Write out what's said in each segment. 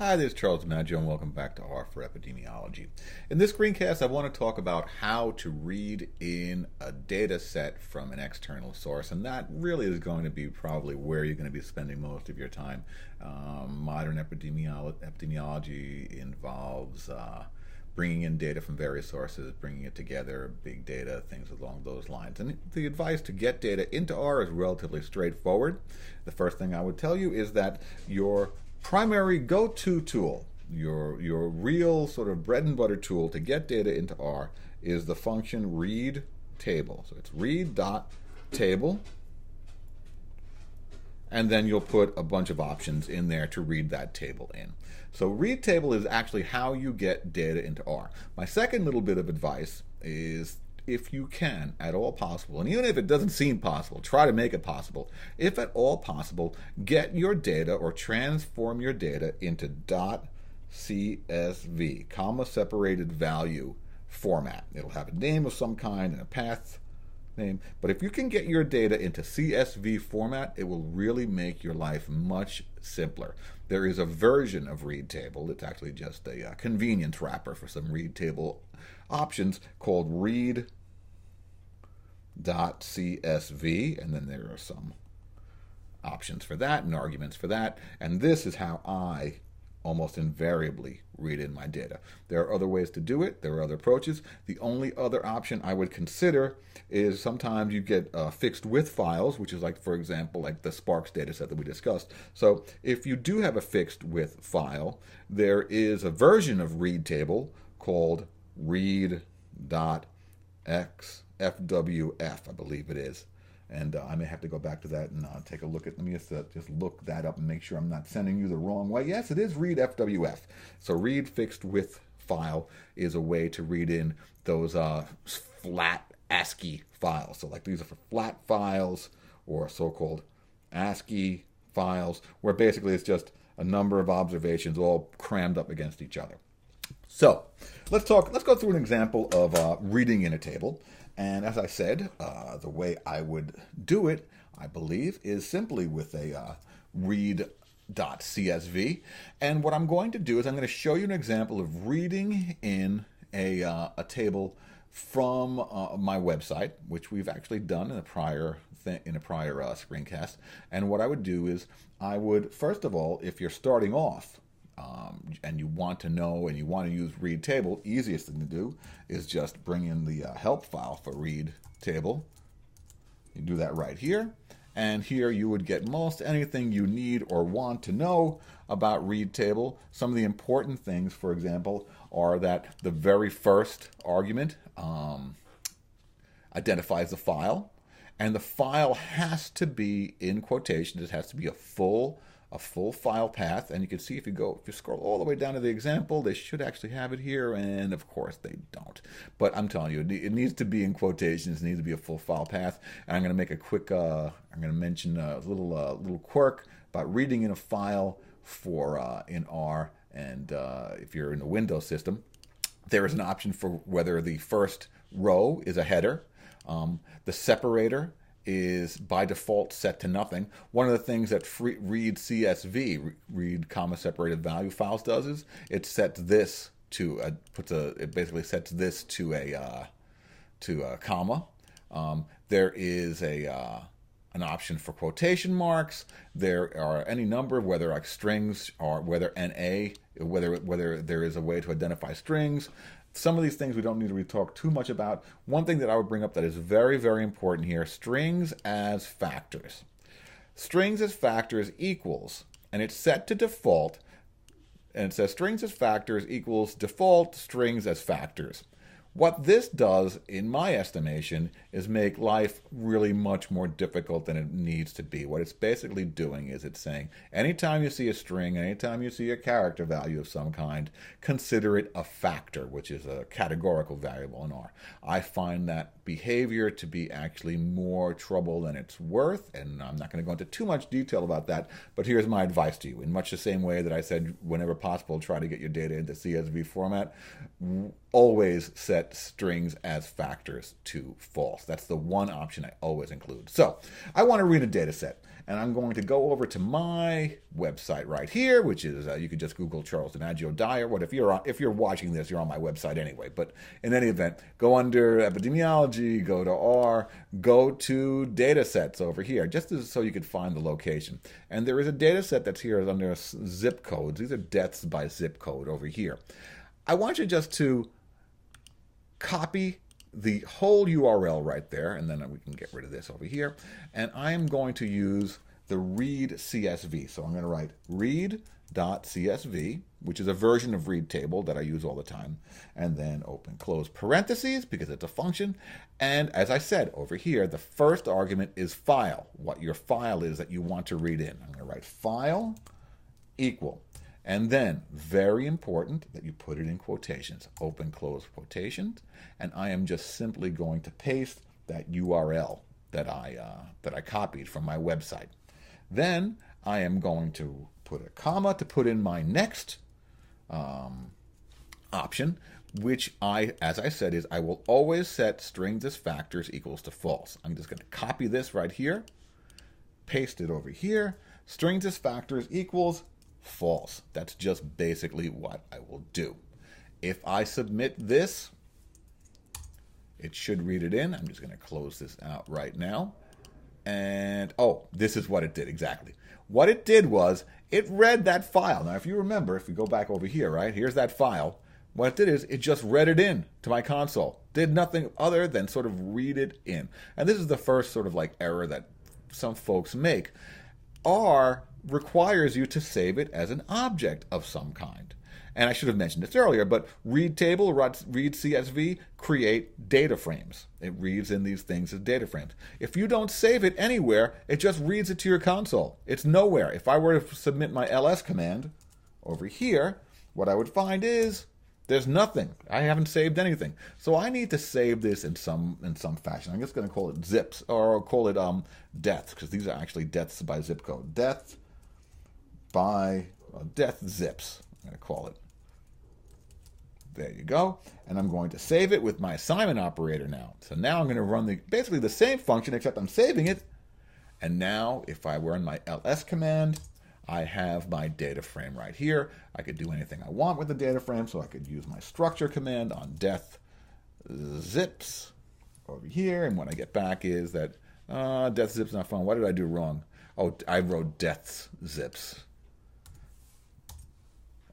Hi, this is Charles DiMaggio, and welcome back to R for Epidemiology. In this screencast, I want to talk about how to read in a data set from an external source, and that really is going to be probably where you're going to be spending most of your time. Modern epidemiology involves bringing in data from various sources, bringing it together, big data, things along those lines. And the advice to get data into R is relatively straightforward. The first thing I would tell you is that your primary go-to tool, your real sort of bread and butter tool to get data into R is the function read.table. So it's read.table, and then you'll put a bunch of options in there to read that table in. So read table is actually how you get data into R. My second little bit of advice is, if you can, at all possible, and even if it doesn't seem possible, try to make it possible. If at all possible, get your data or transform your data into .csv, comma separated value format. It'll have a name of some kind and a path name, but if you can get your data into CSV format, it will really make your life much simpler. There is a version of read table, it's actually just a convenience wrapper for some read table options, called read.csv, and then there are some options for that and arguments for that, and this is how I almost invariably read in my data. There are other ways to do it, there are other approaches. The only other option I would consider is sometimes you get fixed with files, which is like, for example, like the Sparks data set that we discussed. So if you do have a fixed with file, there is a version of read table called read.xfwf, I believe it is. And I may have to go back to that and take a look at, let me just look that up and make sure I'm not sending you the wrong way. Yes, it is read FWF. So read fixed with file is a way to read in those flat ASCII files. So like these are for flat files or so-called ASCII files, where basically it's just a number of observations all crammed up against each other. So let's go through an example of reading in a table. And as I said, the way I would do it, I believe, is simply with a read.csv. And what I'm going to do is I'm going to show you an example of reading in a table from my website, which we've actually done in a prior screencast. And what I would do is I would, first of all, if you're starting off, and you want to know and you want to use read table, easiest thing to do is just bring in the help file for read table. You do that right here, and here you would get most anything you need or want to know about read table. Some of the important things, for example, are that the very first argument identifies the file, and the file has to be in quotations. It has to be a full file path, and you can see if you scroll all the way down to the example, they should actually have it here, and of course they don't. But I'm telling you, it needs to be in quotations, it needs to be a full file path. And I'm going to make a quick, I'm going to mention a little quirk about reading in a file for in R, and if you're in the Windows system, there is an option for whether the first row is a header. The separator is by default set to nothing. One of the things that read CSV, read comma separated value files, does is it sets this to it basically sets this to a comma. There is an option for quotation marks. There are any number of whether like strings or whether NA, whether there is a way to identify strings. Some of these things we don't need to really talk too much about. One thing that I would bring up that is very, very important here, strings as factors. Strings as factors equals, and it's set to default, and it says strings as factors equals default strings as factors. What this does, in my estimation, is make life really much more difficult than it needs to be. What it's basically doing is it's saying, anytime you see a string, anytime you see a character value of some kind, consider it a factor, which is a categorical variable in R. I find that behavior to be actually more trouble than it's worth, and I'm not going to go into too much detail about that, but here's my advice to you. In much the same way that I said, whenever possible, try to get your data into CSV format, always set set strings as factors to false. That's the one option I always include. So I want to read a data set, and I'm going to go over to my website right here, which is, you could just Google Charles DiMaggio Dyer. What if you're watching this, you're on my website anyway. But in any event, go under epidemiology, go to R, go to data sets over here, just so you could find the location. And there is a data set that's here under zip codes. These are deaths by zip code over here. I want you just to copy the whole URL right there, and then we can get rid of this over here. And I'm going to use the read.csv. So I'm going to write read.csv, which is a version of read table that I use all the time, and then open close parentheses because it's a function. And as I said over here, the first argument is file, what your file is that you want to read in. I'm going to write file equal. And then, very important that you put it in quotations, open, close quotations, and I am just simply going to paste that URL that I copied from my website. Then I am going to put a comma to put in my next option, which as I said, is I will always set strings as factors equals to false. I'm just going to copy this right here, paste it over here, strings as factors equals false. That's just basically what I will do. If I submit this, it should read it in. I'm just going to close this out right now. And, oh, this is what it did exactly. What it did was it read that file. Now, if you remember, if you go back over here, right, here's that file. What it did is it just read it in to my console. Did nothing other than sort of read it in. And this is the first sort of like error that some folks make. R requires you to save it as an object of some kind. And I should have mentioned this earlier, but read table, read CSV, create data frames. It reads in these things as data frames. If you don't save it anywhere, it just reads it to your console. It's nowhere. If I were to submit my ls command over here, what I would find is there's nothing. I haven't saved anything. So I need to save this in some fashion. I'm just going to call it zips, or I'll call it deaths, because these are actually deaths by zip code. Death zips, I'm going to call it. There you go. And I'm going to save it with my assignment operator now. So now I'm going to run basically the same function, except I'm saving it. And now if I run my ls command, I have my data frame right here. I could do anything I want with the data frame, so I could use my structure command on death zips over here. And what I get back is that death zips not found. What did I do wrong? Oh, I wrote deaths zips.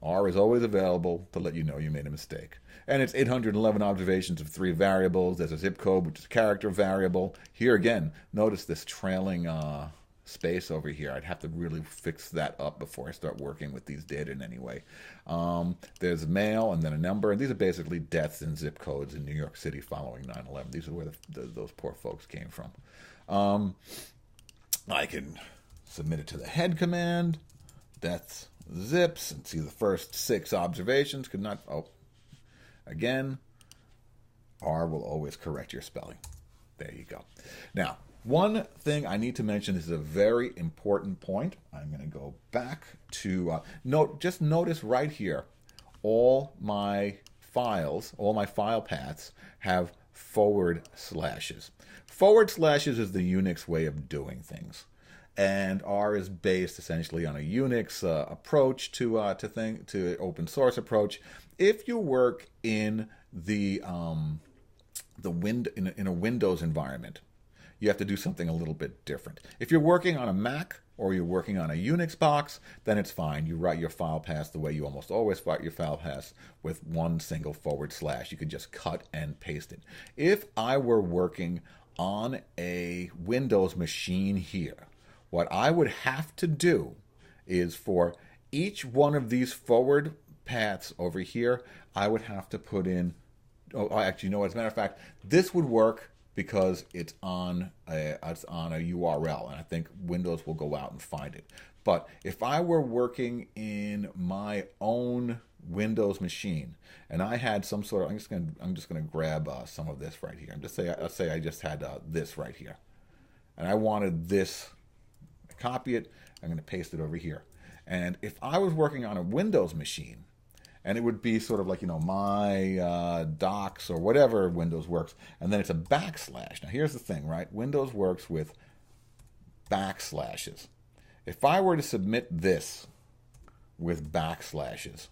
R is always available to let you know you made a mistake. And it's 811 observations of 3 variables. There's a zip code, which is a character variable. Here again, notice this trailing space over here. I'd have to really fix that up before I start working with these data in any way. There's male and then a number. And these are basically deaths and zip codes in New York City following 9/11. These are where those poor folks came from. I can submit it to the head command. Deaths zips, and see the first 6 observations. Could not, again, R will always correct your spelling. There you go. Now, one thing I need to mention, this is a very important point. I'm going to go back to, just notice right here, all my files, all my file paths have forward slashes. Forward slashes is the Unix way of doing things. And R is based essentially on a Unix approach to open source approach. If you work in in a Windows environment, you have to do something a little bit different. If you're working on a Mac or you're working on a Unix box, then it's fine. You write your file paths the way you almost always write your file paths, with one single forward slash. You could just cut and paste it. If I were working on a Windows machine here, what I would have to do is for each one of these forward paths over here, I would have to put in, actually, no, as a matter of fact, this would work because it's on a URL, and I think Windows will go out and find it. But if I were working in my own Windows machine, and I had some sort of, I'm just gonna grab some of this right here. Let's say I just had this right here, and I wanted this. Copy it, I'm going to paste it over here. And if I was working on a Windows machine and it would be sort of like, my docs or whatever Windows works, and then it's a backslash. Now here's the thing, right? Windows works with backslashes. If I were to submit this with backslashes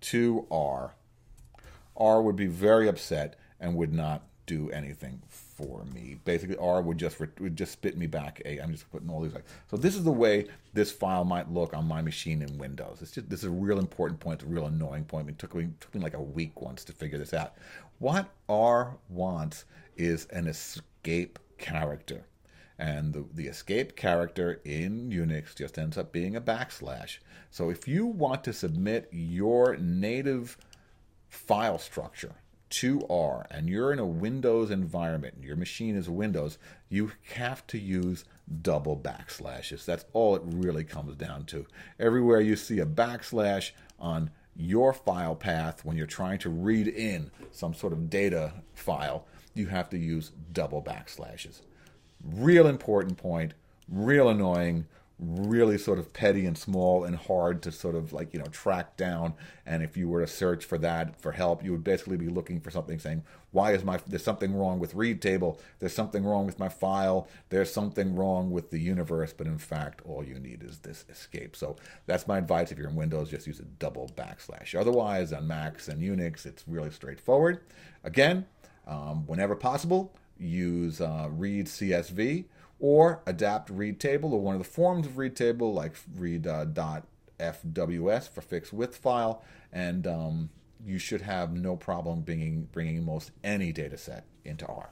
to R would be very upset and would not do anything for me. Basically, R would just spit me back I'm just putting all these. So this is the way this file might look on my machine in Windows. This is a real important point, a real annoying point. It took me like a week once to figure this out. What R wants is an escape character. And the escape character in Unix just ends up being a backslash. So if you want to submit your native file structure to R and you're in a Windows environment, your machine is Windows, you have to use double backslashes. That's all it really comes down to. Everywhere you see a backslash on your file path when you're trying to read in some sort of data file, you have to use double backslashes. Real important point, real annoying, really sort of petty and small and hard to sort of track down. And if you were to search for that for help, you would basically be looking for something saying, there's something wrong with read table, there's something wrong with my file, there's something wrong with the universe, but in fact all you need is this escape. So that's my advice. If you're in Windows, just use a double backslash. Otherwise, on Macs and Unix, it's really straightforward. Again, whenever possible, use read.csv or adapt read table or one of the forms of read table like read.fws for fixed width file, and you should have no problem bringing most any data set into R.